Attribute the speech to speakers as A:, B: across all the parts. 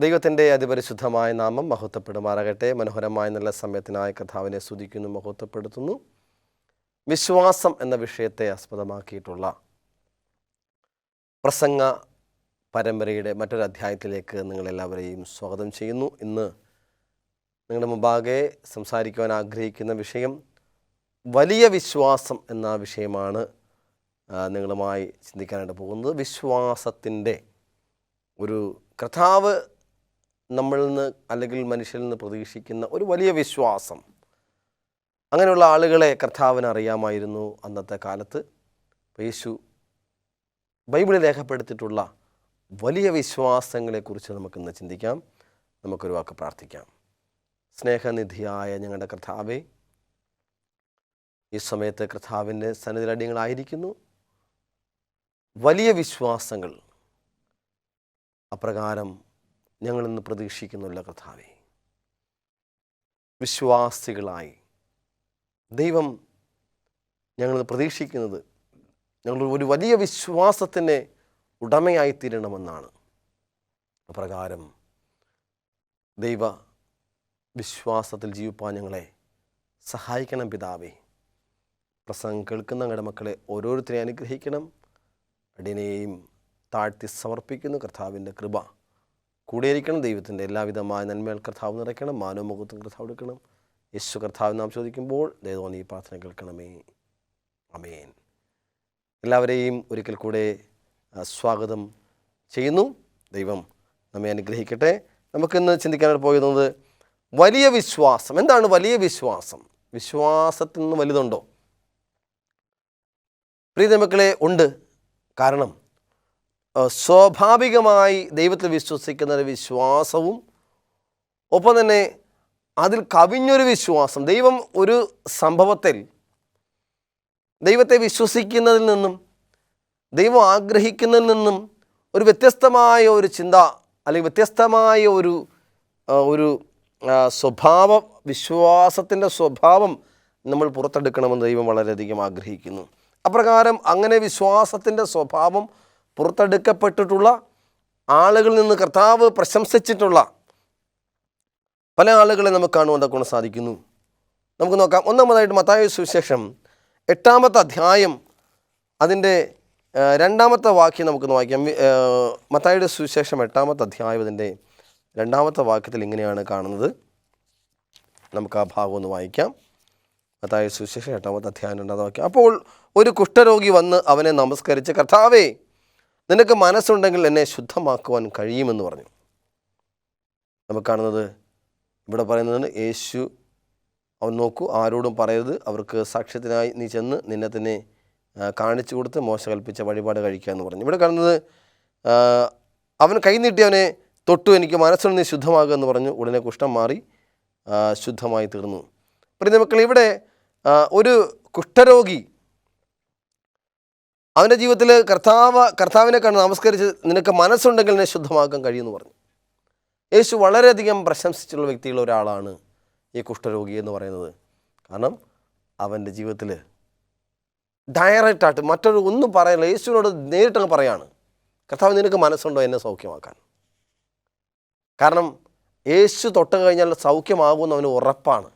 A: ദൈവത്തിൻ്റെ അതിപരിശുദ്ധമായ നാമം മഹത്വപ്പെടുമാറാകട്ടെ. മനോഹരമായ നല്ല സമയത്തിനായ കർത്താവിനെ സ്തുതിക്കുന്നു, മഹത്വപ്പെടുത്തുന്നു. വിശ്വാസം എന്ന വിഷയത്തെ ആസ്പദമാക്കിയിട്ടുള്ള പ്രസംഗ പരമ്പരയുടെ മറ്റൊരു അധ്യായത്തിലേക്ക് നിങ്ങളെല്ലാവരെയും സ്വാഗതം ചെയ്യുന്നു. ഇന്ന് നിങ്ങളുടെ മുമ്പാകെ സംസാരിക്കുവാൻ ആഗ്രഹിക്കുന്ന വിഷയം വലിയ വിശ്വാസം എന്ന വിഷയമാണ്. നിങ്ങളുമായി ചിന്തിക്കാനായിട്ട് പോകുന്നത് വിശ്വാസത്തിൻ്റെ ഒരു കർത്താവ് നമ്മളിൽ നിന്ന് അല്ലെങ്കിൽ മനുഷ്യരിൽ നിന്ന് പ്രതീക്ഷിക്കുന്ന ഒരു വലിയ വിശ്വാസം. അങ്ങനെയുള്ള ആളുകളെ കർത്താവിന് അറിയാമായിരുന്നു അന്നത്തെ കാലത്ത്. യേശു ബൈബിളിൽ രേഖപ്പെടുത്തിയിട്ടുള്ള വലിയ വിശ്വാസങ്ങളെക്കുറിച്ച് നമുക്കിന്ന് ചിന്തിക്കാം. നമുക്കൊരു വാക്ക് പ്രാർത്ഥിക്കാം. സ്നേഹനിധിയായ ഞങ്ങളുടെ കർത്താവേ, ഈ സമയത്ത് കർത്താവിൻ്റെ സന്നിധിയിൽ അടിയങ്ങളായിരിക്കുന്നു. വലിയ വിശ്വാസങ്ങൾ അപ്രകാരം ഞങ്ങളിന്ന് പ്രതീക്ഷിക്കുന്നില്ല കർത്താവേ. വിശ്വാസികളായി ദൈവം ഞങ്ങൾ പ്രതീക്ഷിക്കുന്നത് ഞങ്ങൾ ഒരു വലിയ വിശ്വാസത്തിന് ഉടമയായിത്തീരണമെന്നാണ്. അപ്രകാരം ദൈവ വിശ്വാസത്തിൽ ജീവിപ്പാൻ ഞങ്ങളെ സഹായിക്കണം പിതാവേ. പ്രസംഗം കേൾക്കുന്ന ഞങ്ങളുടെ മക്കളെ ഓരോരുത്തരെയും അനുഗ്രഹിക്കണം. അടിയനെയും താഴ്ത്തി സമർപ്പിക്കുന്നു. കർത്താവിൻ്റെ കൃപ കൂടിയിരിക്കണം. ദൈവത്തിൻ്റെ എല്ലാവിധമായ നന്മകൾ കർത്താവ് നിറയ്ക്കണം. മാനവമുഖത്തും കർത്താവ് എടുക്കണം. യേശു കർത്താവ് നാം ചോദിക്കുമ്പോൾ ദൈവം ഈ പ്രാർത്ഥന കേൾക്കണമേ. ആമേൻ. എല്ലാവരെയും ഒരിക്കൽ കൂടെ സ്വാഗതം ചെയ്യുന്നു. ദൈവം നമ്മെ അനുഗ്രഹിക്കട്ടെ. നമുക്കിന്ന് ചിന്തിക്കാനായിട്ട് പോകുന്നത് വലിയ വിശ്വാസം. എന്താണ് വലിയ വിശ്വാസം? വിശ്വാസത്തിൽ നിന്ന് വലുതുണ്ടോ? പ്രിയ മക്കളെ, ഉണ്ട്. കാരണം സ്വാഭാവികമായി ദൈവത്തിൽ വിശ്വസിക്കുന്ന ഒരു വിശ്വാസവും ഒപ്പം തന്നെ അതിൽ കവിഞ്ഞൊരു വിശ്വാസം. ദൈവം ഒരു സംഭവത്തിൽ ദൈവത്തെ വിശ്വസിക്കുന്നതിൽ നിന്നും ദൈവം ആഗ്രഹിക്കുന്നതിൽ നിന്നും ഒരു വ്യത്യസ്തമായ ഒരു ചിന്ത അല്ലെങ്കിൽ വ്യത്യസ്തമായ ഒരു സ്വഭാവം, വിശ്വാസത്തിൻ്റെ സ്വഭാവം നമ്മൾ പുറത്തെടുക്കണമെന്ന് ദൈവം വളരെയധികം ആഗ്രഹിക്കുന്നു. അപ്രകാരം അങ്ങനെ വിശ്വാസത്തിൻ്റെ സ്വഭാവം പുറത്തെടുക്കപ്പെട്ടിട്ടുള്ള ആളുകളിൽ നിന്ന് കർത്താവ് പ്രശംസിച്ചിട്ടുള്ള പല ആളുകളെ നമുക്ക് കാണുവാൻ സാധിക്കുന്നു. നമുക്ക് നോക്കാം. ഒന്നാമതായിട്ട് മത്തായി സുവിശേഷം 8-ാമത്തെ അധ്യായം അതിൻ്റെ 2-ാമത്തെ വാക്യം നമുക്കൊന്ന് വായിക്കാം. മത്തായിയുടെ സുവിശേഷം 8-ാമത്തെ അധ്യായം അതിൻ്റെ 2-ാമത്തെ വാക്യത്തിൽ ഇങ്ങനെയാണ് കാണുന്നത്. നമുക്ക് ആ ഭാഗം ഒന്ന് വായിക്കാം. മത്തായി സുവിശേഷം 8-ാമത്തെ അധ്യായം 2-ാമത്തെ വാക്യം. അപ്പോൾ ഒരു കുഷ്ഠരോഗി വന്ന് അവനെ നമസ്കരിച്ച്, കർത്താവേ, നിനക്ക് മനസ്സുണ്ടെങ്കിൽ എന്നെ ശുദ്ധമാക്കുവാൻ കഴിയുമെന്ന് പറഞ്ഞു. നമുക്ക് കാണുന്നത് ഇവിടെ പറയുന്നത്, യേശു അവൻ നോക്കൂ, ആരോടും പറയരുത്, അവർക്ക് സാക്ഷ്യത്തിനായി നീ ചെന്ന് നിന്നെ തന്നെ കാണിച്ചു കൊടുത്ത് മോശ കൽപ്പിച്ച വഴിപാട് കഴിക്കുക എന്ന് പറഞ്ഞു. ഇവിടെ കാണുന്നത് അവൻ കൈനീട്ടി അവനെ തൊട്ടു, എനിക്ക് മനസ്സുണ്ട്, നീ ശുദ്ധമാകുക എന്ന് പറഞ്ഞു. ഉടനെ കുഷ്ഠം മാറി ശുദ്ധമായി തീർന്നു. പ്രിയ മക്കൾ, ഇവിടെ ഒരു കുഷ്ഠരോഗി അവൻ്റെ ജീവിതത്തിൽ കർത്താവിനെ കണ്ട് നമസ്കരിച്ച്, നിനക്ക് മനസ്സുണ്ടെങ്കിൽ എന്നെ ശുദ്ധമാക്കാൻ കഴിയുമെന്ന് പറഞ്ഞു. യേശു വളരെയധികം പ്രശംസിച്ചുള്ള വ്യക്തികളിൽ ഒരാളാണ് ഈ കുഷ്ഠരോഗി എന്ന് പറയുന്നത്. കാരണം അവൻ്റെ ജീവിതത്തിൽ ഡയറക്റ്റായിട്ട് മറ്റൊരു ഒന്നും പറയില്ല, യേശുവിനോട് നേരിട്ടങ്ങ് പറയാണ്, കർത്താവ്, നിനക്ക് മനസ്സുണ്ടോ എന്നെ സൗഖ്യമാക്കാൻ? കാരണം യേശു തൊട്ട് കഴിഞ്ഞാൽ സൗഖ്യമാകുമെന്ന് അവന് ഉറപ്പാണ്.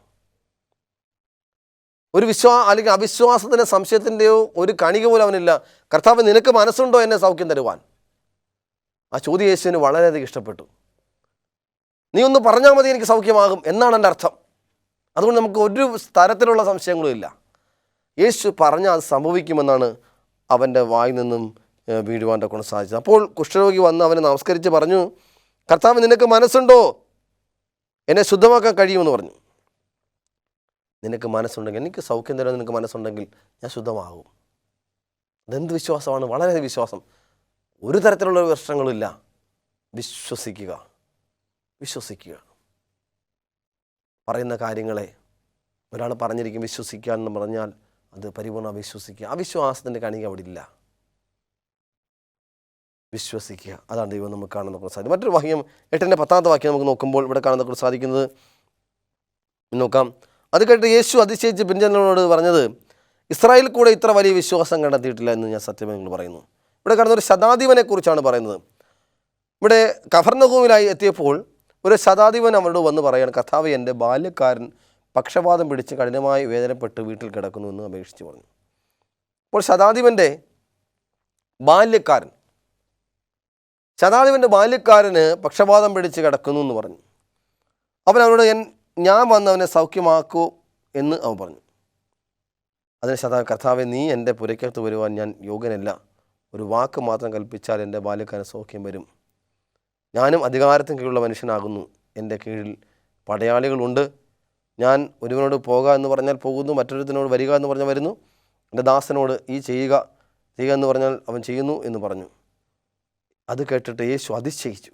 A: ഒരു അല്ലെങ്കിൽ അവിശ്വാസത്തിൻ്റെ സംശയത്തിൻ്റെയോ ഒരു കണിക പോലും അവനില്ല. കർത്താവ്, നിനക്ക് മനസ്സുണ്ടോ എന്നെ സൗഖ്യം തരുവാൻ? ആ ചോദ്യം യേശുവിന് വളരെയധികം ഇഷ്ടപ്പെട്ടു. നീ ഒന്ന് പറഞ്ഞാൽ മതി, എനിക്ക് സൗഖ്യമാകും എന്നാണ് എൻ്റെ അർത്ഥം. അതുകൊണ്ട് നമുക്ക് ഒരു തരത്തിലുള്ള സംശയങ്ങളും ഇല്ല. യേശു പറഞ്ഞാൽ അത് സംഭവിക്കുമെന്നാണ് അവൻ്റെ വായിൽ നിന്നും വീഴുവാൻ്റെ കൊണ്ട് സാധിച്ചത്. അപ്പോൾ കുഷ്ഠരോഗി വന്ന് അവനെ നമസ്കരിച്ച് പറഞ്ഞു, കർത്താവ്, നിനക്ക് മനസ്സുണ്ടോ എന്നെ ശുദ്ധമാക്കാൻ കഴിയുമെന്ന് പറഞ്ഞു. നിനക്ക് മനസ്സുണ്ടെങ്കിൽ, എനിക്ക് സൗഖ്യം തരാൻ നിനക്ക് മനസ്സുണ്ടെങ്കിൽ ഞാൻ ശുദ്ധമാകും. അതെന്ത് വിശ്വാസമാണ്! വളരെ വിശ്വാസം. ഒരു തരത്തിലുള്ള പ്രശ്നങ്ങളില്ല. വിശ്വസിക്കുക. പറയുന്ന കാര്യങ്ങളെ ഒരാൾ പറഞ്ഞിരിക്കും വിശ്വസിക്കുക എന്ന് പറഞ്ഞാൽ അത് പരിപൂർണ്ണ വിശ്വസിക്കുക. അവിശ്വാസത്തിൻ്റെ കണിക അവിടെ ഇല്ല. വിശ്വസിക്കുക. അതാണ് ദൈവം നമുക്ക് കാണുന്ന സാധിക്കും. മറ്റൊരു വാക്യം 8-ന്റെ 10-ാമത്തെ വാക്യം നമുക്ക് നോക്കുമ്പോൾ ഇവിടെ കാണുന്ന സാധിക്കുന്നത് നോക്കാം. അത് കേട്ട് യേശു അതിശയിച്ച് പിൻജനങ്ങളോട് പറഞ്ഞത്, ഇസ്രായേൽ കൂടെ ഇത്ര വലിയ വിശ്വാസം കണ്ടെത്തിയിട്ടില്ല എന്ന് ഞാൻ സത്യം നിങ്ങൾ പറയുന്നു. ഇവിടെ കാണുന്ന ഒരു ശതാധിപനെ കുറിച്ചാണ് പറയുന്നത്. ഇവിടെ കഫർന്നഹൂമിലായി എത്തിയപ്പോൾ ഒരു ശതാധിപൻ അവരോട് വന്ന് പറയാണ്, കർത്താവേ, എൻ്റെ ബാല്യക്കാരൻ പക്ഷപാതം പിടിച്ച് കഠിനമായി വേദനപ്പെട്ട് വീട്ടിൽ കിടക്കുന്നു എന്ന് അപേക്ഷിച്ച് പറഞ്ഞു. അപ്പോൾ ശതാധിപൻ്റെ ബാല്യക്കാരന് പക്ഷപാതം പിടിച്ച് കിടക്കുന്നു എന്ന് പറഞ്ഞു. അവൻ അവനോട് ഞാൻ വന്ന് അവനെ സൗഖ്യമാക്കൂ എന്ന് അവൻ പറഞ്ഞു. അതിന് കർത്താവെ, നീ എൻ്റെ പുരയ്ക്കകത്ത് വരുവാൻ ഞാൻ യോഗ്യനല്ല. ഒരു വാക്ക് മാത്രം കൽപ്പിച്ചാൽ എൻ്റെ ബാല്യക്കാരന് സൗഖ്യം വരും. ഞാനും അധികാരത്തിന് കീഴിലുള്ള മനുഷ്യനാകുന്നു. എൻ്റെ കീഴിൽ പടയാളികളുണ്ട്. ഞാൻ ഒരുവനോട് പോകുക എന്ന് പറഞ്ഞാൽ പോകുന്നു, മറ്റൊരുത്തിനോട് വരിക എന്ന് പറഞ്ഞാൽ വരുന്നു. എൻ്റെ ദാസനോട് ഈ ചെയ്യുക എന്ന് പറഞ്ഞാൽ അവൻ ചെയ്യുന്നു എന്ന് പറഞ്ഞു. അത് കേട്ടിട്ട് യേശു അതിശയിച്ചു.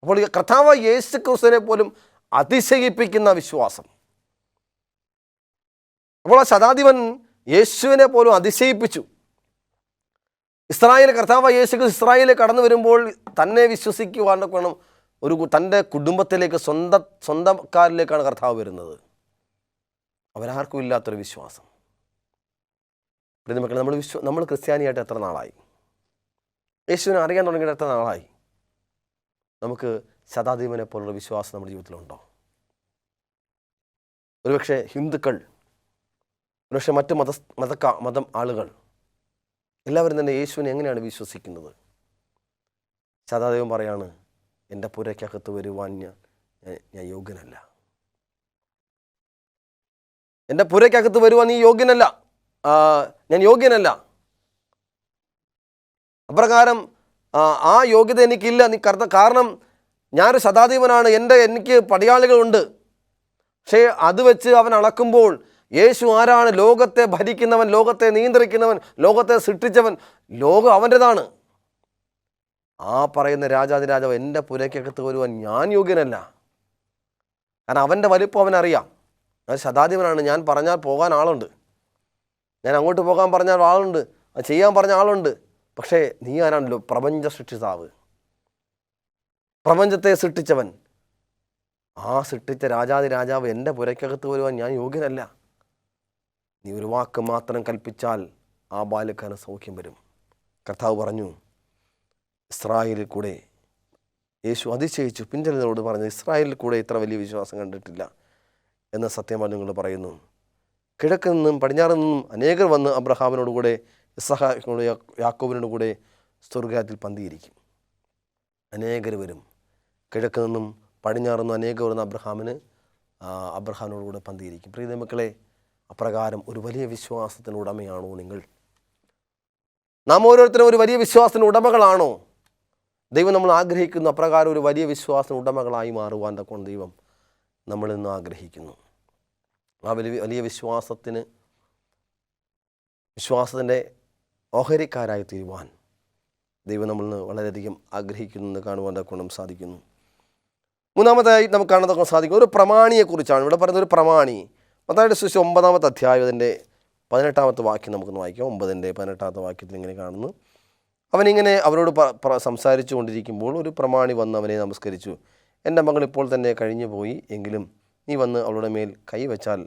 A: അപ്പോൾ ഈ കർത്താവ് യേശു ക്രിസ്തുവിനെ പോലും അതിശയിപ്പിക്കുന്ന വിശ്വാസം. അപ്പോൾ ആ ശതാധിപൻ യേശുവിനെ പോലും അതിശയിപ്പിച്ചു. കർത്താവ് യേശു ഇസ്രായേലിൽ കടന്നു വരുമ്പോൾ തന്നെ വിശ്വസിക്കുവാനൊക്കെ വേണം തൻ്റെ കുടുംബത്തിലേക്ക്, സ്വന്തക്കാരിലേക്കാണ് കർത്താവ് വരുന്നത്. അവരാർക്കും ഇല്ലാത്തൊരു വിശ്വാസം. മക്കളെ, നമ്മൾ ക്രിസ്ത്യാനിയായിട്ട് എത്ര നാളായി? യേശുവിനെ അറിയാൻ തുടങ്ങിയിട്ട് എത്ര നാളായി? നമുക്ക് ശതാധിപനെ പോലുള്ള വിശ്വാസം നമ്മുടെ ജീവിതത്തിലുണ്ടോ? ഒരുപക്ഷെ ഹിന്ദുക്കൾ, ഒരുപക്ഷെ മറ്റ് മതം ആളുകൾ എല്ലാവരും തന്നെ യേശുവിനെ എങ്ങനെയാണ് വിശ്വസിക്കുന്നത്? ശതാധിപൻ പറയാണ്, എൻ്റെ പുരയ്ക്കകത്ത് വരുവാൻ ഞാൻ യോഗ്യനല്ല. എൻ്റെ പുരയ്ക്കകത്ത് വരുവാൻ നീ യോഗ്യനല്ല, ഞാൻ യോഗ്യനല്ല. അപ്രകാരം ആ യോഗ്യത എനിക്കില്ല. കാരണം ഞാനൊരു ശതാധിപനാണ്, എനിക്ക് പടയാളികളുണ്ട്. പക്ഷേ അത് വെച്ച് അവൻ അളക്കുമ്പോൾ യേശു ആരാണ്? ലോകത്തെ ഭരിക്കുന്നവൻ, ലോകത്തെ നിയന്ത്രിക്കുന്നവൻ, ലോകത്തെ സൃഷ്ടിച്ചവൻ. ലോകം അവൻ്റെതാണ്. ആ പറയുന്ന രാജാതിരാജാവ് എൻ്റെ പുരയ്ക്കകത്ത് വരുവാൻ ഞാൻ യോഗ്യനല്ല. കാരണം അവൻ്റെ വലിപ്പം അവനറിയാം. ഞാൻ ശതാധിപനാണ്, ഞാൻ പറഞ്ഞാൽ പോകാൻ ആളുണ്ട്, ഞാൻ അങ്ങോട്ട് പോകാൻ പറഞ്ഞാൽ ആളുണ്ട്, അത് ചെയ്യാൻ പറഞ്ഞ ആളുണ്ട്. പക്ഷേ നീ ആരാണല്ലോ? പ്രപഞ്ച സൃഷ്ടിതാവ്, പ്രപഞ്ചത്തെ സൃഷ്ടിച്ചവൻ. ആ സൃഷ്ടിച്ച രാജാതിരാജാവ് എൻ്റെ പുരയ്ക്കകത്ത് വരുവാൻ ഞാൻ യോഗ്യനല്ല. നീ ഒരു വാക്ക് മാത്രം കൽപ്പിച്ചാൽ ആ ബാല്യക്കാരന് സൗഖ്യം വരും. കർത്താവ് പറഞ്ഞു, ഇസ്രായേലിൽ കൂടെ യേശു അതിശയിച്ചു. പിഞ്ചലിനോട് പറഞ്ഞു, ഇസ്രായേലിൽ കൂടെ ഇത്ര വലിയ വിശ്വാസം കണ്ടിട്ടില്ല എന്ന് സത്യമായി നിങ്ങൾ പറയുന്നു. കിഴക്ക് നിന്നും പടിഞ്ഞാറ് നിന്നും അനേകർ വന്ന് അബ്രഹാമിനോട് കൂടെ, ഇസ്ഹാക്കിനോട്, യാക്കോബിനോട് കൂടെ സ്വർഗ്ഗത്തിൽ പന്തിയിരിക്കും. അനേകർ വരും. കിഴക്ക് നിന്നും പടിഞ്ഞാറ് നിന്നും അനേകർ വരുന്ന അബ്രഹാമിനോട് കൂടെ പന്തിയിരിക്കും. പ്രിയ മക്കളെ, അപ്രകാരം ഒരു വലിയ വിശ്വാസത്തിന് ഉടമയാണോ നിങ്ങൾ? നാം ഓരോരുത്തരും ഒരു വലിയ വിശ്വാസത്തിന് ഉടമകളാണോ? ദൈവം നമ്മൾ ആഗ്രഹിക്കുന്നു അപ്രകാരം ഒരു വലിയ വിശ്വാസത്തിന് ഉടമകളായി മാറുവാൻ കൊണ്ട് ദൈവം നമ്മളിൽ നിന്ന് ആഗ്രഹിക്കുന്നു. ആ വലിയ വിശ്വാസത്തിൻ്റെ ഓഹരിക്കാരായി തീരുവാൻ ദൈവം നമ്മളിൽ നിന്ന് വളരെയധികം ആഗ്രഹിക്കുന്നു കാണുവാൻ ഗുണം സാധിക്കുന്നു. മൂന്നാമതായി നമുക്ക് കാണാൻ സാധിക്കും ഒരു പ്രമാണിയെക്കുറിച്ചാണ് ഇവിടെ പറയുന്നത്. ഒരു പ്രമാണി, മത്തായിയുടെ സുവിശേഷം 9-ാമത്തെ അധ്യായത്തിൻ്റെ 18-ാമത്തെ വാക്യം നമുക്കൊന്ന് വായിക്കാം. 9-ന്റെ 18-ാമത്തെ വാക്യത്തിൽ ഇങ്ങനെ കാണുന്നു, അവനിങ്ങനെ അവരോട് സംസാരിച്ചു കൊണ്ടിരിക്കുമ്പോൾ ഒരു പ്രമാണി വന്ന് അവനെ നമസ്കരിച്ചു. എൻ്റെ മകൾ ഇപ്പോൾ തന്നെ കഴിഞ്ഞു പോയി, എങ്കിലും നീ വന്ന് അവളുടെ മേൽ കൈവച്ചാൽ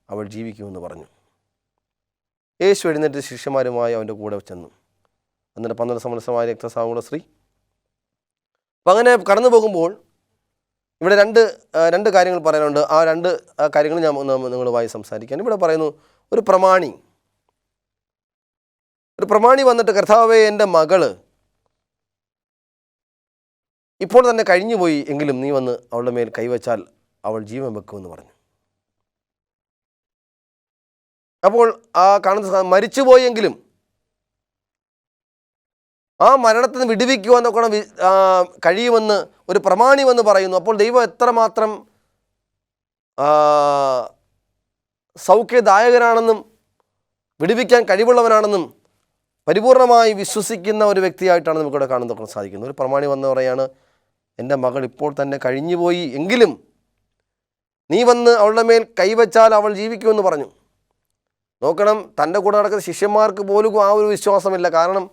A: അവൾ ജീവിക്കുമെന്ന് പറഞ്ഞു. യേശു എഴുന്നേറ്റ് ശിഷ്യന്മാരുമായി അവൻ്റെ കൂടെ ചെന്നു. എന്നിട്ട് 12 സംവത്സരമായ രക്തസ്രാവമുള്ള സ്ത്രീ. അപ്പം അങ്ങനെ കടന്നു പോകുമ്പോൾ ഇവിടെ രണ്ട് കാര്യങ്ങൾ പറയാനുണ്ട്. ആ രണ്ട് കാര്യങ്ങൾ ഞാൻ നിങ്ങളുമായി സംസാരിക്കാൻ. ഇവിടെ പറയുന്നു, ഒരു പ്രമാണി വന്നിട്ട്, കർത്താവേ, എൻ്റെ മകള് ഇപ്പോൾ തന്നെ കഴിഞ്ഞുപോയി, എങ്കിലും നീ വന്ന് അവളുടെ മേൽ കൈവച്ചാൽ അവൾ ജീവൻ വെക്കുമെന്ന് പറഞ്ഞു. അപ്പോൾ ആ കാണുന്ന മരിച്ചുപോയെങ്കിലും ആ മരണത്തിൽ നിന്ന് വിടുവിക്കുവാൻ നോക്കണം കഴിയുമെന്ന് ഒരു പ്രമാണി വന്ന് പറയുന്നു. അപ്പോൾ ദൈവം എത്രമാത്രം സൗഖ്യദായകനാണെന്നും വിടുവിക്കാൻ കഴിവുള്ളവനാണെന്നും പരിപൂർണമായി വിശ്വസിക്കുന്ന ഒരു വ്യക്തിയായിട്ടാണ് നമുക്കിവിടെ കാണാൻ സാധിക്കുന്നത്. ഒരു പ്രമാണി വന്ന് പറയാണ്, എൻ്റെ മകൾ ഇപ്പോൾ തന്നെ കഴിഞ്ഞുപോയി, എങ്കിലും നീ വന്ന് അവളുടെ മേൽ കൈവച്ചാൽ അവൾ ജീവിക്കുമെന്ന് പറഞ്ഞു. നോക്കണം, തൻ്റെ കൂടെ നടക്കുന്ന ശിഷ്യന്മാർക്ക് പോലും ആ ഒരു വിശ്വാസമില്ല. കാരണം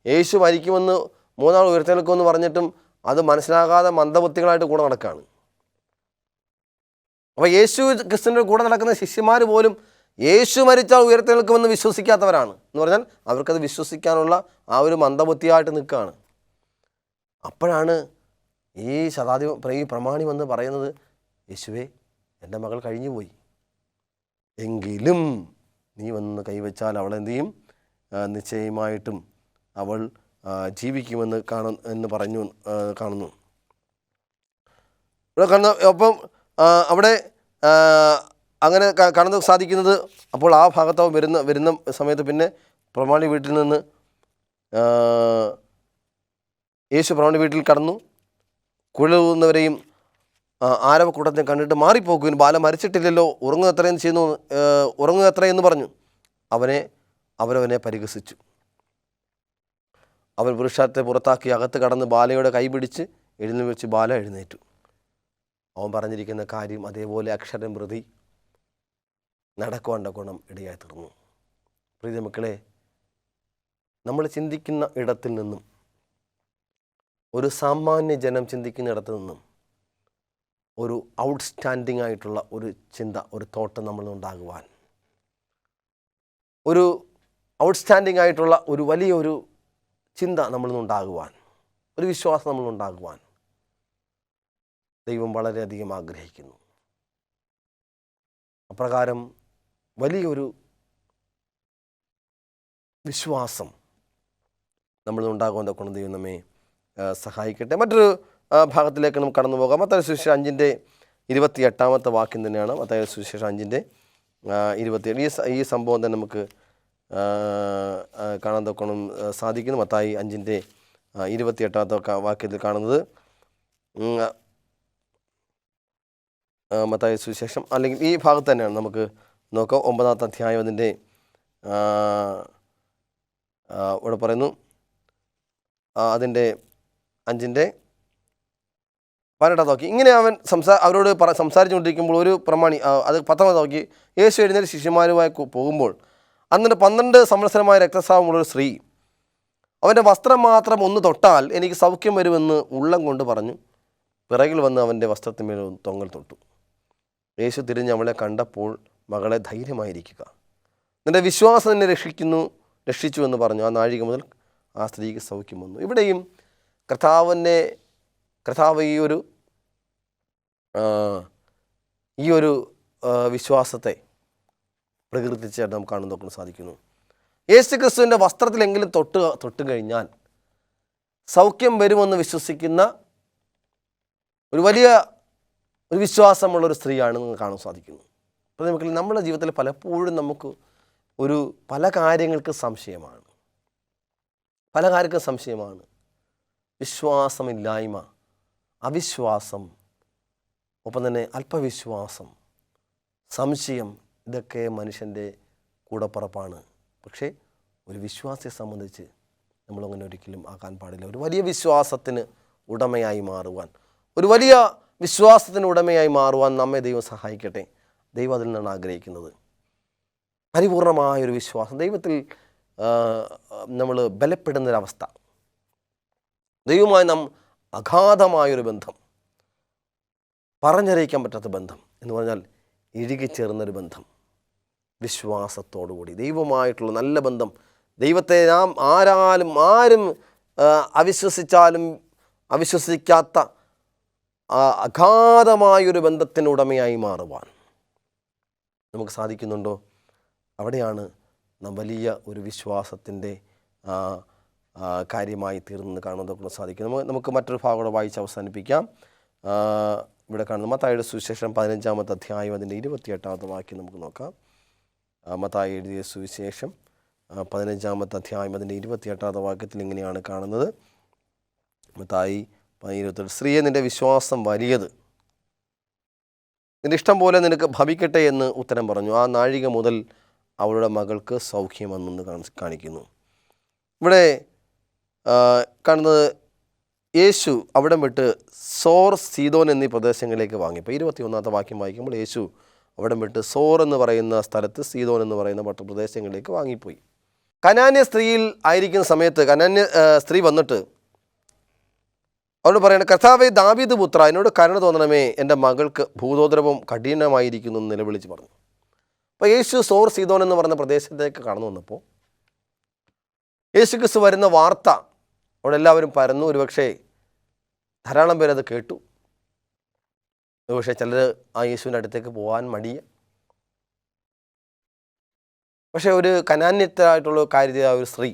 A: യേശു മരിക്കുമെന്ന് 3 നാൾ ഉയർത്തെഴുന്നേൽക്കുമെന്ന് പറഞ്ഞിട്ടും അത് മനസ്സിലാകാതെ മന്ദബുദ്ധികളായിട്ട് കൂടെ നടക്കുകയാണ്. അപ്പോൾ യേശു ക്രിസ്തുവിൻ്റെ കൂടെ നടക്കുന്ന ശിഷ്യന്മാർ പോലും യേശു മരിച്ചാൽ ഉയർത്തെഴുന്നേൽക്കുമെന്ന് വിശ്വസിക്കാത്തവരാണ്. എന്ന് പറഞ്ഞാൽ അവർക്കത് വിശ്വസിക്കാനുള്ള ആ ഒരു മന്ദബുദ്ധിയായിട്ട് നിൽക്കുകയാണ്. അപ്പോഴാണ് ഈ പ്രമാണി വന്ന് പറയുന്നത്, യേശുവേ, എൻ്റെ മകൾ കഴിഞ്ഞു പോയി, എങ്കിലും നീ വന്ന് കൈവച്ചാൽ അവൾ എന്തു ചെയ്യും? നിശ്ചയമായിട്ടും അവൾ ജീവിക്കുമെന്ന് എന്ന് കാണുന്നു. ഇവിടെ അപ്പം അവിടെ അങ്ങനെ കാണാൻ സാധിക്കുന്നത്, അപ്പോൾ ആ ഭാഗത്താവും വരുന്ന സമയത്ത് പിന്നെ പ്രമാണി വീട്ടിൽ നിന്ന് യേശു പ്രമാണി വീട്ടിൽ കടന്നു. കുഴലുന്നവരെയും ആരവക്കൂട്ടത്തെ കണ്ടിട്ട് മാറിപ്പോകുവിൻ, ബാല മരിച്ചിട്ടില്ലല്ലോ, ഉറങ്ങുക എത്രയെന്ന് പറഞ്ഞു. അവരവനെ പരിഹസിച്ചു. അവൻ പുരുഷാരത്തെ പുറത്താക്കി അകത്ത് കടന്ന് ബാലയുടെ കൈ പിടിച്ച് എഴുന്നേൽപ്പിച്ച് ബാല എഴുന്നേറ്റു. അവൻ പറഞ്ഞിരിക്കുന്ന കാര്യം അതേപോലെ അക്ഷരം പ്രതി നടക്കുവാൻ്റെ ഗുണം ഇടയായി തീർന്നു. പ്രിയ മക്കളെ, നമ്മൾ ചിന്തിക്കുന്ന ഇടത്തിൽ നിന്നും, ഒരു സാമാന്യ ജനം ചിന്തിക്കുന്ന ഇടത്തു നിന്നും ഒരു ഔട്ട്സ്റ്റാൻഡിങ് ആയിട്ടുള്ള ഒരു ചിന്ത, ഒരു തോട്ട് നമ്മളുണ്ടാകുവാൻ, ഒരു ഔട്ട്സ്റ്റാൻഡിങ് ആയിട്ടുള്ള ഒരു വലിയൊരു ചിന്ത നമ്മളിന്നുണ്ടാകുവാൻ, ഒരു വിശ്വാസം നമ്മളുണ്ടാകുവാൻ ദൈവം വളരെയധികം ആഗ്രഹിക്കുന്നു. അപ്രകാരം വലിയൊരു വിശ്വാസം നമ്മളിന്നുണ്ടാകുവാൻ കൊണ്ട് ദൈവം നമ്മെ സഹായിക്കട്ടെ. മറ്റൊരു ഭാഗത്തിലേക്ക് നമുക്ക് കടന്നു പോകാം. മത്തായി സുവിശേഷം 5:28 വാക്യം തന്നെയാണ്. മത്തായി സുവിശേഷം 5:27. ഈ സംഭവം തന്നെ നമുക്ക് കാണാൻ തൊക്കണം സാധിക്കുന്നു. മത്തായി 5:28 വാക്യത്തിൽ കാണുന്നത്, മത്തായി സുവിശേഷം അല്ലെങ്കിൽ ഈ ഭാഗത്ത് തന്നെയാണ് നമുക്ക് നോക്കാം. 9 അധ്യായം അതിൻ്റെ ഇവിടെ പറയുന്നു, അതിൻ്റെ 5:18 നോക്കി. ഇങ്ങനെ അവൻ അവരോട് സംസാരിച്ചുകൊണ്ടിരിക്കുമ്പോൾ ഒരു പ്രമാണി, അത് 10 നോക്കി, യേശു എഴുന്നേറ്റ് ശിഷ്യന്മാരുമായി പോകുമ്പോൾ അന്നിട്ട് 12 സംവത്സരമായ രക്തസ്രാവമുള്ളൊരു സ്ത്രീ അവൻ്റെ വസ്ത്രം മാത്രം ഒന്ന് തൊട്ടാൽ എനിക്ക് സൗഖ്യം വരുമെന്ന് ഉള്ളം കൊണ്ട് പറഞ്ഞു പിറകിൽ വന്ന് അവൻ്റെ വസ്ത്രത്തിന്മേൽ തൊങ്ങൽ തൊട്ടു. യേശു തിരിഞ്ഞ് അവളെ കണ്ടപ്പോൾ, മകളെ, ധൈര്യമായിരിക്കുക, നിൻ്റെ വിശ്വാസം നിന്നെ രക്ഷിച്ചു എന്ന് പറഞ്ഞു. ആ നാഴിക മുതൽ ആ സ്ത്രീക്ക് സൗഖ്യം വന്നു. ഇവിടെയും കർത്താവ് ഈ ഒരു വിശ്വാസത്തെ പ്രകീർത്തിച്ചായിട്ട് നമുക്ക് കാണുന്നതൊക്കെ സാധിക്കുന്നു. യേശു ക്രിസ്തുവിൻ്റെ വസ്ത്രത്തിലെങ്കിലും തൊട്ട് കഴിഞ്ഞാൽ സൗഖ്യം വരുമെന്ന് വിശ്വസിക്കുന്ന ഒരു വലിയ ഒരു വിശ്വാസമുള്ളൊരു സ്ത്രീയാണ് നിങ്ങൾക്ക് കാണാൻ സാധിക്കുന്നു. അപ്പോൾ നമുക്ക് നമ്മുടെ ജീവിതത്തിൽ പലപ്പോഴും നമുക്ക് പല കാര്യങ്ങൾക്ക് സംശയമാണ്. വിശ്വാസമില്ലായ്മ, അവിശ്വാസം, ഒപ്പം തന്നെ അല്പവിശ്വാസം, സംശയം, ഇതൊക്കെ മനുഷ്യൻ്റെ കൂടപ്പുറപ്പാണ്. പക്ഷേ ഒരു വിശ്വാസിയെ സംബന്ധിച്ച് നമ്മളങ്ങനെ ഒരിക്കലും ആകാൻ പാടില്ല. ഒരു വലിയ വിശ്വാസത്തിന് ഉടമയായി മാറുവാൻ, നമ്മെ ദൈവം സഹായിക്കട്ടെ. ദൈവം അതിൽ നിന്നാണ് ആഗ്രഹിക്കുന്നത്. പരിപൂർണമായൊരു വിശ്വാസം, ദൈവത്തിൽ നമ്മൾ ബലപ്പെടുന്നൊരവസ്ഥ, ദൈവവുമായി നാം അഗാധമായൊരു ബന്ധം, പറഞ്ഞറിയിക്കാൻ പറ്റാത്ത ബന്ധം എന്ന് പറഞ്ഞാൽ ഇഴുകിച്ചേർന്നൊരു ബന്ധം, വിശ്വാസത്തോടുകൂടി ദൈവമായിട്ടുള്ള നല്ല ബന്ധം. ദൈവത്തെ നാം ആരും അവിശ്വസിച്ചാലും അവിശ്വസിക്കാത്ത അഗാധമായൊരു ബന്ധത്തിന് ഉടമയായി മാറുവാൻ നമുക്ക് സാധിക്കുന്നുണ്ടോ? അവിടെയാണ് നാം വലിയ ഒരു വിശ്വാസത്തിൻ്റെ കാര്യമായി തീർന്ന് കാണുന്നതൊക്കെ സാധിക്കും. നമുക്ക് മറ്റൊരു ഭാഗം കൂടെ വായിച്ച് അവസാനിപ്പിക്കാം. ഇവിടെ കാണുന്ന മത്തായിയുടെ സുവിശേഷം 15 അധ്യായം അതിൻ്റെ 28 വാക്യം നമുക്ക് നോക്കാം. മത്തായി എഴുതിയ സുവിശേഷം 15 അധ്യായം അതിൻ്റെ 28 വാക്യത്തിൽ ഇങ്ങനെയാണ് കാണുന്നത്. മത്തായി 15:28, സ്ത്രീയെ, നിൻ്റെ വിശ്വാസം വലിയത്, നിൻ്റെ ഇഷ്ടം പോലെ നിനക്ക് ഭവിക്കട്ടെ എന്ന് ഉത്തരം പറഞ്ഞു. ആ നാഴിക മുതൽ അവളുടെ മകൾക്ക് സൗഖ്യം വന്നെന്ന് കാണിക്കുന്നു. ഇവിടെ കാണുന്നത്, യേശു അവിടം വിട്ട് സോർ, സീദോൻ എന്നീ പ്രദേശങ്ങളിലേക്ക് വാങ്ങിപ്പോൾ 21 വാക്യം വായിക്കുമ്പോൾ, യേശു അവിടം വിട്ട് സോർ എന്ന് പറയുന്ന സ്ഥലത്ത് സീദോൻ എന്ന് പറയുന്ന മറ്റു പ്രദേശങ്ങളിലേക്ക് വാങ്ങിപ്പോയി. കനാന്യ സ്ത്രീയിൽ ആയിരിക്കുന്ന സമയത്ത് കനാന്യ സ്ത്രീ വന്നിട്ട് അവരോട് പറയുന്നത്, കർത്താവേ, ദാവീദ് പുത്ര, എന്നോട് കരുണ തോന്നണമേ, എൻ്റെ മകൾക്ക് ഭൂതോദ്രവം കഠിനമായിരിക്കുന്നു എന്ന് നിലവിളിച്ച് പറഞ്ഞു. അപ്പോൾ യേശു സോർ, സീദോൻ എന്ന് പറയുന്ന പ്രദേശത്തേക്ക് കടന്നു വന്നപ്പോൾ യേശു ക്രിസ്തു വരുന്ന വാർത്ത അവിടെ എല്ലാവരും പരന്നു. ഒരുപക്ഷെ ധാരാളം പേരത് കേട്ടു. പക്ഷേ ചിലർ ആ യേശുവിൻ്റെ അടുത്തേക്ക് പോകാൻ മടിയ. പക്ഷേ ഒരു കനാന്യത്തായിട്ടുള്ള കാര്യമായ ഒരു സ്ത്രീ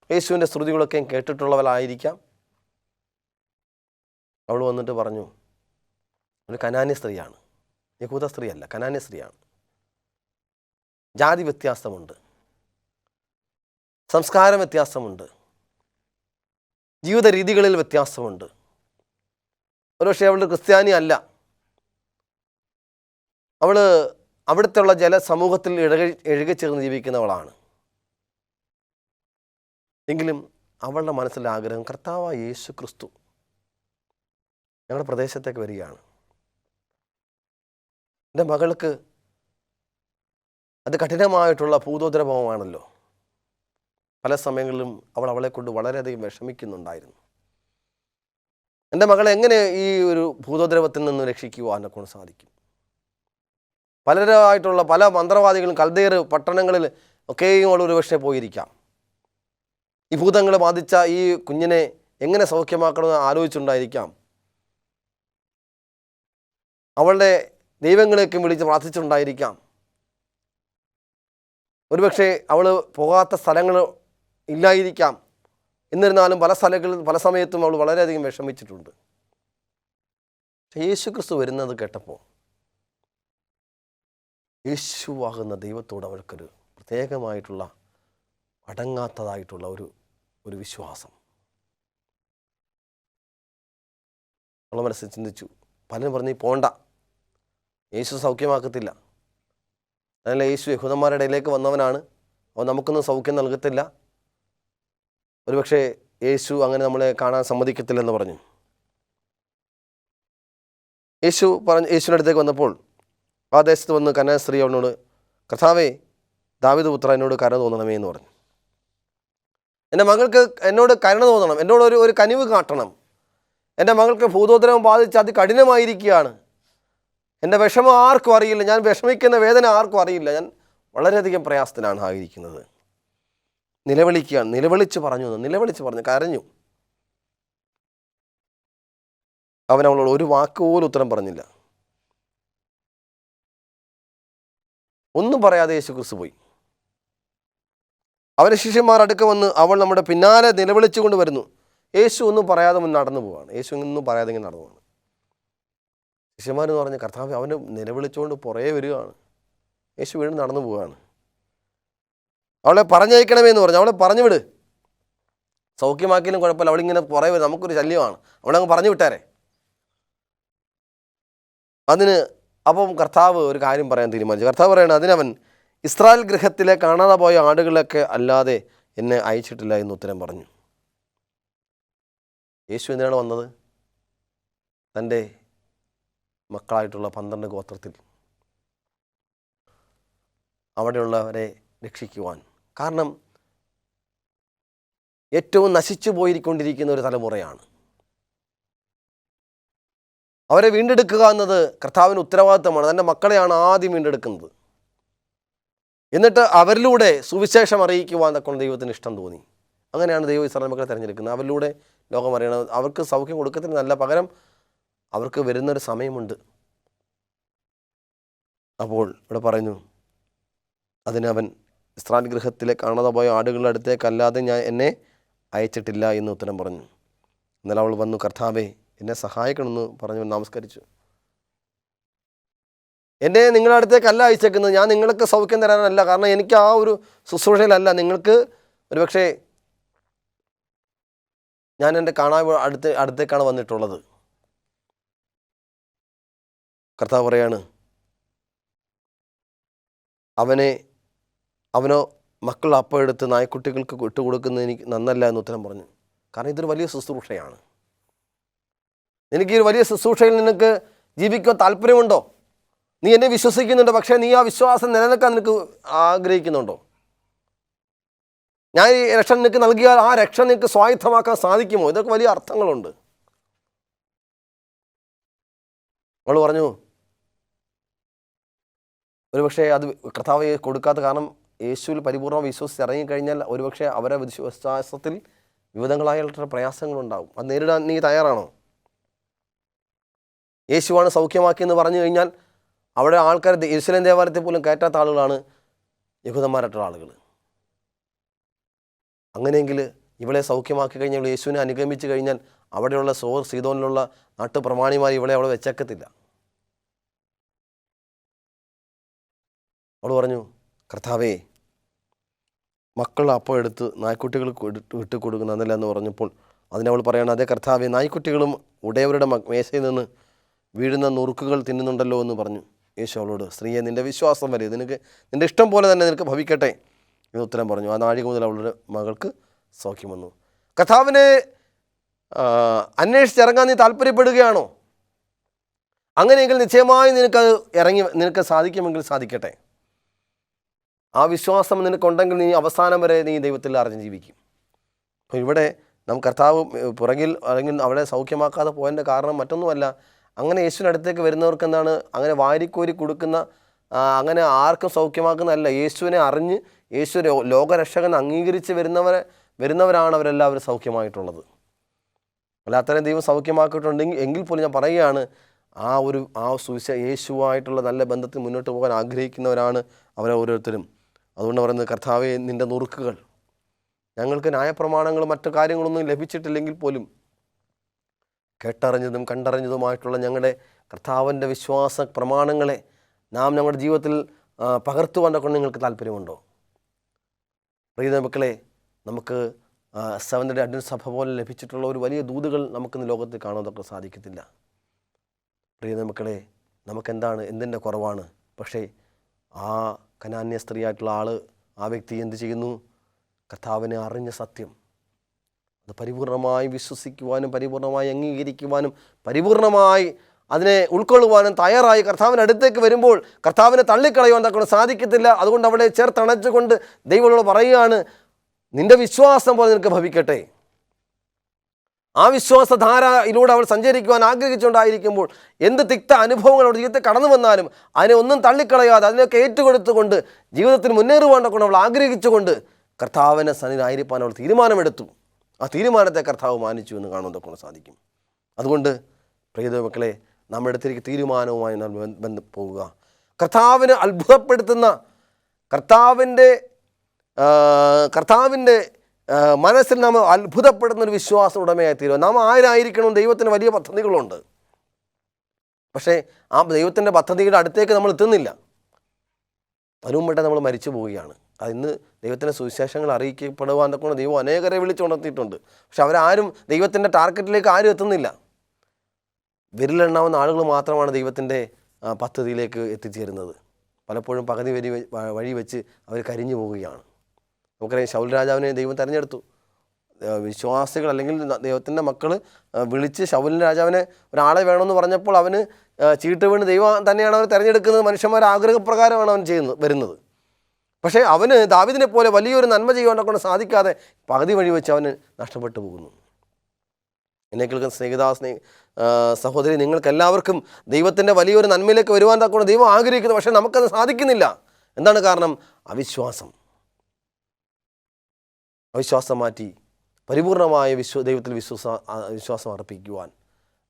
A: യേശുവിൻ്റെ ശ്രുതികളൊക്കെ കേട്ടിട്ടുള്ളവരായിരിക്കാം. അവൾ വന്നിട്ട് പറഞ്ഞു, ഒരു കനാന്യ സ്ത്രീയാണ്, യഹൂദ സ്ത്രീയല്ല, കനാന്യ സ്ത്രീയാണ്. ജാതി വ്യത്യാസമുണ്ട്, സംസ്കാര വ്യത്യാസമുണ്ട്, ജീവിത രീതികളിൽ വ്യത്യാസമുണ്ട്. ഒരുപക്ഷെ അവൾ ക്രിസ്ത്യാനി അല്ല, അവൾ അവിടുത്തെ ജനസമൂഹത്തിൽ ഇഴകിച്ചേർന്ന് ജീവിക്കുന്നവളാണ്. എങ്കിലും അവളുടെ മനസ്സിലെ ആഗ്രഹം, കർത്താവായ യേശു ക്രിസ്തു ഞങ്ങളുടെ പ്രദേശത്തേക്ക് വരികയാണ്. എൻ്റെ മകൾക്ക് അത് കഠിനമായിട്ടുള്ള ഭൂതോദ്രവമാണല്ലോ. പല സമയങ്ങളിലും അവളെ കൊണ്ട് വളരെയധികം വിഷമിക്കുന്നുണ്ടായിരുന്നു. എൻ്റെ മകളെ എങ്ങനെ ഈ ഒരു ഭൂതോദ്രവത്തിൽ നിന്ന് രക്ഷിക്കുവാൻ കൊണ്ട് സാധിക്കും? പലരായിട്ടുള്ള പല മന്ത്രവാദികളും കൽദയർ പട്ടണങ്ങളിൽ ഒക്കെയും അവൾ ഒരു പക്ഷേ പോയിരിക്കാം. ഈ ഭൂതങ്ങൾ ബാധിച്ച ഈ കുഞ്ഞിനെ എങ്ങനെ സൗഖ്യമാക്കണമെന്ന് ആലോചിച്ചുണ്ടായിരിക്കാം. അവളുടെ ദൈവങ്ങളെയൊക്കെ വിളിച്ച് പ്രാർത്ഥിച്ചിട്ടുണ്ടായിരിക്കാം. ഒരുപക്ഷെ അവൾ പോകാത്ത സ്ഥലങ്ങൾ ഇല്ലായിരിക്കാം. എന്നിരുന്നാലും പല സമയത്തും അവൾ വളരെയധികം വിഷമിച്ചിട്ടുണ്ട്. യേശു ക്രിസ്തു വരുന്നത് കേട്ടപ്പോൾ യേശുവാകുന്ന ദൈവത്തോട് അവൾക്കൊരു പ്രത്യേകമായിട്ടുള്ള അടങ്ങാത്തതായിട്ടുള്ള ഒരു വിശ്വാസം. അവളെ മനസ്സിൽ ചിന്തിച്ചു. പലരും പറഞ്ഞ് പോണ്ട, യേശു സൗഖ്യമാക്കത്തില്ല. അതല്ല, യേശു യഹൂദന്മാരുടെ ഇടയിലേക്ക് വന്നവനാണ്, അവൻ നമുക്കൊന്നും സൗഖ്യം നൽകത്തില്ല. ഒരുപക്ഷെ യേശു അങ്ങനെ നമ്മളെ കാണാൻ സമ്മതിക്കത്തില്ലെന്ന് പറഞ്ഞു. യേശുവിൻ്റെ അടുത്തേക്ക് വന്നപ്പോൾ ആ ദേശത്ത് വന്ന് കനാന്യ സ്ത്രീ അവനോട്, കർത്താവേ, ദാവീദ് പുത്ര, എന്നോട് കരുണ തോന്നണമേ എന്ന് പറഞ്ഞു. എൻ്റെ മകൾക്ക് എന്നോട് കരുണ തോന്നണം, എന്നോട് ഒരു കനിവ് കാട്ടണം. എൻ്റെ മകൾക്ക് ഭൂതോദ്രവം ബാധിച്ച് അതികഠിനമായിരിക്കുകയാണ്. എൻ്റെ വിഷമം ആർക്കും അറിയില്ല, ഞാൻ വിഷമിക്കുന്ന വേദന ആർക്കും അറിയില്ല, ഞാൻ വളരെയധികം പ്രയാസത്തിലാണ് ആയിരിക്കുന്നത്. നിലവിളിക്കുകയാണ്. നിലവിളിച്ച് പറഞ്ഞു, കരഞ്ഞു. അവൻ അവളോട് ഒരു വാക്കുപോലും ഉത്തരം പറഞ്ഞില്ല. ഒന്നും പറയാതെ യേശു ക്രിസ്തു പോയി. അവൻ്റെ ശിഷ്യന്മാർ അടുക്ക വന്ന്, അവൾ നമ്മുടെ പിന്നാലെ നിലവിളിച്ചുകൊണ്ട് വരുന്നു. യേശു ഒന്നും പറയാതെ നടന്നു പോവാണ്. യേശു ഒന്നും പറയാതെ ഇങ്ങനെ നടന്നു പോവാണ്. ശിഷ്യന്മാരെന്ന് പറഞ്ഞ്, കർത്താവ് അവന് നിലവിളിച്ചുകൊണ്ട് പുറകെ വരികയാണ്. യേശു വീണ്ടും നടന്നു പോവുകയാണ്. അവളെ പറഞ്ഞയക്കണമേ എന്ന് പറഞ്ഞു. അവളെ പറഞ്ഞു വിട്, സൗഖ്യമാക്കിയാലും കുഴപ്പമില്ല, അവളിങ്ങനെ പുറകെ വരും, നമുക്കൊരു ശല്യമാണ്, അവളങ്ങ് പറഞ്ഞു വിട്ടാരെ. അതിന് അപ്പം കർത്താവ് ഒരു കാര്യം പറയാൻ തീരുമാനിച്ചു. കർത്താവ് പറയണം, അതിനവൻ, ഇസ്രായേൽ ഗൃഹത്തിലെ കാണാതെ പോയ ആടുകളൊക്കെ അല്ലാതെ എന്നെ അയച്ചിട്ടില്ല എന്ന് ഉത്തരം പറഞ്ഞു. യേശു എന്തിനാണ് വന്നത്? തൻ്റെ മക്കളായിട്ടുള്ള 12 ഗോത്രത്തിൽ അവിടെയുള്ളവരെ രക്ഷിക്കുവാൻ. കാരണം ഏറ്റവും നശിച്ചു പോയിക്കൊണ്ടിരിക്കുന്ന ഒരു തലമുറയാണ്. അവരെ വീണ്ടെടുക്കുക എന്നത് കർത്താവിന് ഉത്തരവാദിത്തമാണ്. തൻ്റെ മക്കളെയാണ് ആദ്യം വീണ്ടെടുക്കുന്നത്. എന്നിട്ട് അവരിലൂടെ സുവിശേഷം അറിയിക്കുവാൻ കൊണ്ട് ദൈവത്തിന് ഇഷ്ടം തോന്നി. അങ്ങനെയാണ് ദൈവം ഇസ്രായേൽ മക്കളെ തിരഞ്ഞെടുക്കുന്നത്. അവരിലൂടെ ലോകം അറിയണം. അവർക്ക് സൗഖ്യം കൊടുക്കത്തിന് നല്ല, പകരം അവർക്ക് വരുന്നൊരു സമയമുണ്ട്. അപ്പോൾ ഇവിടെ പറയുന്നു, അതിനവൻ, ഇസ്രായേൽ ഗൃഹത്തിലെ കാണാതെ പോയ ആടുകളുടെ അടുത്തേക്കല്ലാതെ എന്നെ അയച്ചിട്ടില്ല എന്ന് ഉത്തരം പറഞ്ഞു. എന്നാൽ അവൾ വന്നു, കർത്താവേ, എന്നെ സഹായിക്കണമെന്ന് പറഞ്ഞു നമസ്കരിച്ചു. എന്നെ നിങ്ങളുടെ അടുത്തേക്കല്ല അയച്ചേക്കുന്നത്, ഞാൻ നിങ്ങൾക്ക് സൗഖ്യം തരാനല്ല. കാരണം എനിക്ക് ആ ഒരു ശുശ്രൂഷയിലല്ല. നിങ്ങൾക്ക് ഒരുപക്ഷെ ഞാൻ എൻ്റെ അടുത്തേക്കാണ് വന്നിട്ടുള്ളത്. കർത്താവ് പറയാണ്, അവനോ മക്കൾ അപ്പം എടുത്ത് നായ്ക്കുട്ടികൾക്ക് ഇട്ടുകൊടുക്കുന്നത് എനിക്ക് നന്നല്ല എന്ന് ഉത്തരം പറഞ്ഞു. കാരണം ഇതൊരു വലിയ ശുശ്രൂഷയാണ്. നിനക്ക് ഈ വലിയ ശുശ്രൂഷയിൽ നിനക്ക് ജീവിക്കാൻ താല്പര്യമുണ്ടോ? നീ എന്നെ വിശ്വസിക്കുന്നുണ്ടോ? പക്ഷേ നീ ആ വിശ്വാസം നിലനിൽക്കാൻ നിനക്ക് ആഗ്രഹിക്കുന്നുണ്ടോ? ഞാൻ ഈ രക്ഷ നിനക്ക് നൽകിയാൽ ആ രക്ഷ നിനക്ക് സ്വായത്തമാക്കാൻ സാധിക്കുമോ? ഇതൊക്കെ വലിയ അർത്ഥങ്ങളുണ്ട്. അവൾ പറഞ്ഞു, ഒരുപക്ഷെ അത് കർത്താവ് കൊടുക്കാത്ത കാരണം യേശുവിൽ പരിപൂർണ്ണ വിശ്വസിച്ച് ഇറങ്ങിക്കഴിഞ്ഞാൽ ഒരുപക്ഷെ അവരെ വിശ്വാസത്തിൽ വിവിധങ്ങളായിട്ടുള്ള പ്രയാസങ്ങളുണ്ടാവും. അത് നേരിടാൻ നീ തയ്യാറാണോ? യേശുവാണ് സൗഖ്യമാക്കിയെന്ന് പറഞ്ഞു കഴിഞ്ഞാൽ അവിടെ ആൾക്കാർ യെരുശലേം ദേവാലയത്തിൽ പോലും കയറ്റാത്ത ആളുകളാണ് യഹൂദന്മാരായിട്ടുള്ള ആളുകൾ. അങ്ങനെയെങ്കിൽ ഇവളെ സൗഖ്യമാക്കി കഴിഞ്ഞാൽ, യേശുവിനെ അനുഗമിച്ച് കഴിഞ്ഞാൽ അവിടെയുള്ള സീദോനിലുള്ള നാട്ടുപ്രമാണിമാർ ഇവളെ അവിടെ വെച്ചേക്കത്തില്ല. അവൾ പറഞ്ഞു, കർത്താവേ, മക്കൾ അപ്പം എടുത്ത് നായ്ക്കുട്ടികൾക്ക് വിട്ടു കൊടുക്കുന്നതല്ല എന്ന് പറഞ്ഞപ്പോൾ അതിനവൾ പറയണം, അതേ കർത്താവേ, നായ്ക്കുട്ടികളും ഉടയവരുടെ മേശയിൽ നിന്ന് വീഴുന്ന നുറുക്കുകൾ തിന്നുന്നുണ്ടല്ലോ എന്ന് പറഞ്ഞു. യേശു അവളോട്, സ്ത്രീയെ, നിൻ്റെ വിശ്വാസം വരെ, നിൻ്റെ ഇഷ്ടം പോലെ തന്നെ നിനക്ക് ഭവിക്കട്ടെ എന്ന് ഉത്തരം പറഞ്ഞു. ആ നാഴിക മുതൽ അവളുടെ മകൾക്ക് സൗഖ്യം വന്നു. കർത്താവിനെ അന്വേഷിച്ചിറങ്ങാൻ നീ താല്പര്യപ്പെടുകയാണോ? അങ്ങനെയെങ്കിൽ നിശ്ചയമായി നിനക്ക് സാധിക്കുമെങ്കിൽ സാധിക്കട്ടെ. ആ വിശ്വാസം നിനക്കുണ്ടെങ്കിൽ നീ അവസാനം വരെ നീ ദൈവത്തിൽ അറിഞ്ഞ് ജീവിക്കും. അപ്പോൾ ഇവിടെ കർത്താവ് പുറകിൽ അല്ലെങ്കിൽ അവിടെ സൗഖ്യമാക്കാതെ പോയതിൻ്റെ കാരണം മറ്റൊന്നുമല്ല, അങ്ങനെ യേശുവിൻ്റെ അടുത്തേക്ക് വരുന്നവർക്ക് എന്താണ്, അങ്ങനെ വാരിക്കോരി കൊടുക്കുന്ന, അങ്ങനെ ആർക്കും സൗഖ്യമാക്കുന്നതല്ല. യേശുവിനെ അറിഞ്ഞ് യേശു ലോകരക്ഷകൻ അംഗീകരിച്ച് വരുന്നവരാണ് അവരെല്ലാവരും സൗഖ്യമായിട്ടുള്ളത്. അല്ല, അത്രയും ദൈവം സൗഖ്യമാക്കിയിട്ടുണ്ടെങ്കിൽ എങ്കിൽ പോലും ഞാൻ പറയുകയാണ്, ആ യേശുവായിട്ടുള്ള നല്ല ബന്ധത്തിൽ മുന്നോട്ട് പോകാൻ ആഗ്രഹിക്കുന്നവരാണ് അവരോരോരുത്തരും. അതുകൊണ്ട് പറയുന്നത്, കർത്താവേ, നിൻ്റെ നുറുക്കുകൾ, ഞങ്ങൾക്ക് ന്യായപ്രമാണങ്ങളും മറ്റു കാര്യങ്ങളൊന്നും ലഭിച്ചിട്ടില്ലെങ്കിൽ പോലും കേട്ടറിഞ്ഞതും കണ്ടറിഞ്ഞതുമായിട്ടുള്ള ഞങ്ങളുടെ കർത്താവിൻ്റെ വിശ്വാസ പ്രമാണങ്ങളെ നാം ഞങ്ങളുടെ ജീവിതത്തിൽ പകർത്തുവാൻ കൊണ്ട് നിങ്ങൾക്ക് താല്പര്യമുണ്ടോ? പ്രിയ മക്കളെ, നമുക്ക് സെവൻത് ഡേ അഡ്വന്റിസ്റ്റ് സഭ പോലെ ലഭിച്ചിട്ടുള്ള ഒരു വലിയ ദൂതുകൾ നമുക്കിന്ന് ലോകത്തിൽ കാണാനൊക്കെ സാധിക്കത്തില്ല. പ്രിയ മക്കളെ, നമുക്കെന്താണ്, എന്തിൻ്റെ കുറവാണ്? പക്ഷേ ആ കനാന്യ സ്ത്രീയായിട്ടുള്ള ആ വ്യക്തി എന്ത് ചെയ്യുന്നു? കർത്താവിനെ അറിഞ്ഞ സത്യം അത് പരിപൂർണമായി വിശ്വസിക്കുവാനും പരിപൂർണമായി അംഗീകരിക്കുവാനും പരിപൂർണമായി അതിനെ ഉൾക്കൊള്ളുവാനും തയ്യാറായി കർത്താവിൻ്റെ അടുത്തേക്ക് വരുമ്പോൾ കർത്താവിനെ തള്ളിക്കളയുവാൻ തക്കൊണ്ട് സാധിക്കത്തില്ല. അതുകൊണ്ട് അവിടെ ചേർത്തണച്ചുകൊണ്ട് ദൈവത്തോട് പറയുകയാണ്, നിൻ്റെ വിശ്വാസം പോലെ നിനക്ക് ഭവിക്കട്ടെ. ആ വിശ്വാസധാരയിലൂടെ അവൾ സഞ്ചരിക്കുവാൻ ആഗ്രഹിച്ചുകൊണ്ടായിരിക്കുമ്പോൾ എന്ത് തിക്ത അനുഭവങ്ങൾ അവളുടെ ജീവിതത്തിൽ കടന്നു വന്നാലും അതിനെ ഒന്നും തള്ളിക്കളയാതെ അതിനൊക്കെ ഏറ്റുകൊടുത്തുകൊണ്ട് ജീവിതത്തിൽ മുന്നേറുവാൻ കൊണ്ട് അവൾ ആഗ്രഹിച്ചുകൊണ്ട് കർത്താവിൻ്റെ സന്നിധിയിലായിരിക്കാൻ അവൾ തീരുമാനമെടുത്തു. ആ തീരുമാനത്തെ കർത്താവ് മാനിച്ചു എന്ന് കാണുവാൻ കൊണ്ട് സാധിക്കും. അതുകൊണ്ട് പ്രിയ മക്കളെ, നാം എടുത്തിരിക്കുന്ന തീരുമാനവുമായി നാം പോകുക. കർത്താവിനെ അത്ഭുതപ്പെടുത്തുന്ന കർത്താവിൻ്റെ മനസ്സിൽ നാം അത്ഭുതപ്പെടുന്ന ഒരു വിശ്വാസം ഉടമയായി തീരുക. നാം ആരായിരിക്കണം? ദൈവത്തിന് വലിയ പദ്ധതികളുണ്ട്. പക്ഷേ ആ ദൈവത്തിൻ്റെ പദ്ധതിയുടെ അടുത്തേക്ക് നമ്മൾ എത്തുന്നില്ല. അതിനുമുമ്പേ നമ്മൾ മരിച്ചു പോവുകയാണ്. ഇന്ന് ദൈവത്തിൻ്റെ സുവിശേഷങ്ങൾ അറിയിക്കപ്പെടുവാൻ കൊണ്ട് ദൈവം അനേകരെ വിളിച്ചുണർത്തിയിട്ടുണ്ട്. പക്ഷെ അവരാരും ദൈവത്തിൻ്റെ ടാർഗറ്റിലേക്ക് ആരും എത്തുന്നില്ല. വിരലെണ്ണാവുന്ന ആളുകൾ മാത്രമാണ് ദൈവത്തിൻ്റെ പദ്ധതിയിലേക്ക് എത്തിച്ചേരുന്നത്. പലപ്പോഴും പകുതി വഴി വെച്ച് അവർ കരിഞ്ഞു പോവുകയാണ്. നമുക്കറിയാം, ശൗൽ രാജാവിനെ ദൈവം തിരഞ്ഞെടുത്തു. വിശ്വാസികൾ അല്ലെങ്കിൽ ദൈവത്തിൻ്റെ മക്കൾ വിളിച്ച് ശൗൽ രാജാവിനെ ഒരാളെ വേണമെന്ന് പറഞ്ഞപ്പോൾ അവന് ചീട്ട് വീണ് ദൈവം തന്നെയാണ് അവർ തിരഞ്ഞെടുക്കുന്നത്. മനുഷ്യന്മാരുടെ ആഗ്രഹപ്രകാരമാണ് അവൻ വരുന്നത്. പക്ഷേ അവന് ദാവീദിനെ പോലെ വലിയൊരു നന്മ ചെയ്യുവാൻ കൊണ്ട് സാധിക്കാതെ പകുതി വഴി വെച്ച് അവന് നഷ്ടപ്പെട്ടു പോകുന്നു. എന്നെ കേൾക്കുന്ന സഹോദരി, നിങ്ങൾക്കെല്ലാവർക്കും ദൈവത്തിൻ്റെ വലിയൊരു നന്മയിലേക്ക് വരുവാൻ തക്കൊണ്ട് ദൈവം ആഗ്രഹിക്കുന്നു. പക്ഷേ നമുക്കത് സാധിക്കുന്നില്ല. എന്താണ് കാരണം? അവിശ്വാസം മാറ്റി പരിപൂർണമായ ദൈവത്തിൽ വിശ്വാസം അർപ്പിക്കുവാൻ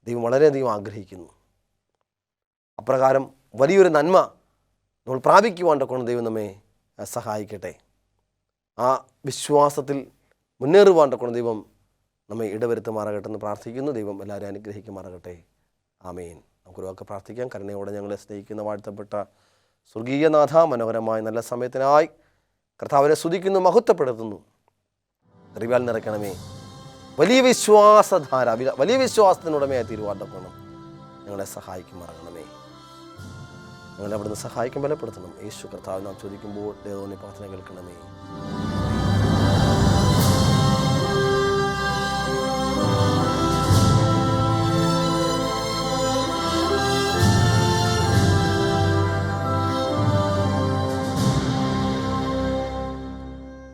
A: ദൈവം വളരെയധികം ആഗ്രഹിക്കുന്നു. അപ്രകാരം വലിയൊരു നന്മ നമ്മൾ പ്രാപിക്കുവാൻ കൊണ്ട് ദൈവം നമ്മെ സഹായിക്കട്ടെ. ആ വിശ്വാസത്തിൽ മുന്നേറുവാൻ കൊണ്ട് ദൈവം നമ്മെ ഇടവരുത്തുമാറാകട്ടെ എന്ന് പ്രാർത്ഥിക്കുന്നു. ദൈവം എല്ലാവരെയും അനുഗ്രഹിക്കുമാറാകട്ടെ. ആമേൻ. നമുക്കൊരുവാക്ക് പ്രാർത്ഥിക്കാം. കരുണയോടെ ഞങ്ങളെ സ്നേഹിക്കുന്ന വാഴ്ത്തപ്പെട്ട സ്വർഗീയനാഥ, മനോഹരമായ നല്ല സമയത്തിനായി കർത്താവിനെ സ്തുതിക്കുന്നു, മഹത്വപ്പെടുത്തുന്നു. അറിവാൽ നിറയ്ക്കണമേ. വലിയ വിശ്വാസധാര, വലിയ വിശ്വാസത്തിനുടമയായി തീരുവാണ്ടക്കണം. ഞങ്ങളെ സഹായിക്കുമാറാകണമേ. ഞങ്ങളെ അവിടുന്ന് സഹായിക്കും, ബലപ്പെടുത്തണം. യേശു കർത്താവ് നാം ചോദിക്കുമ്പോൾ ദൈവം പ്രാർത്ഥന കേൾക്കണമേ.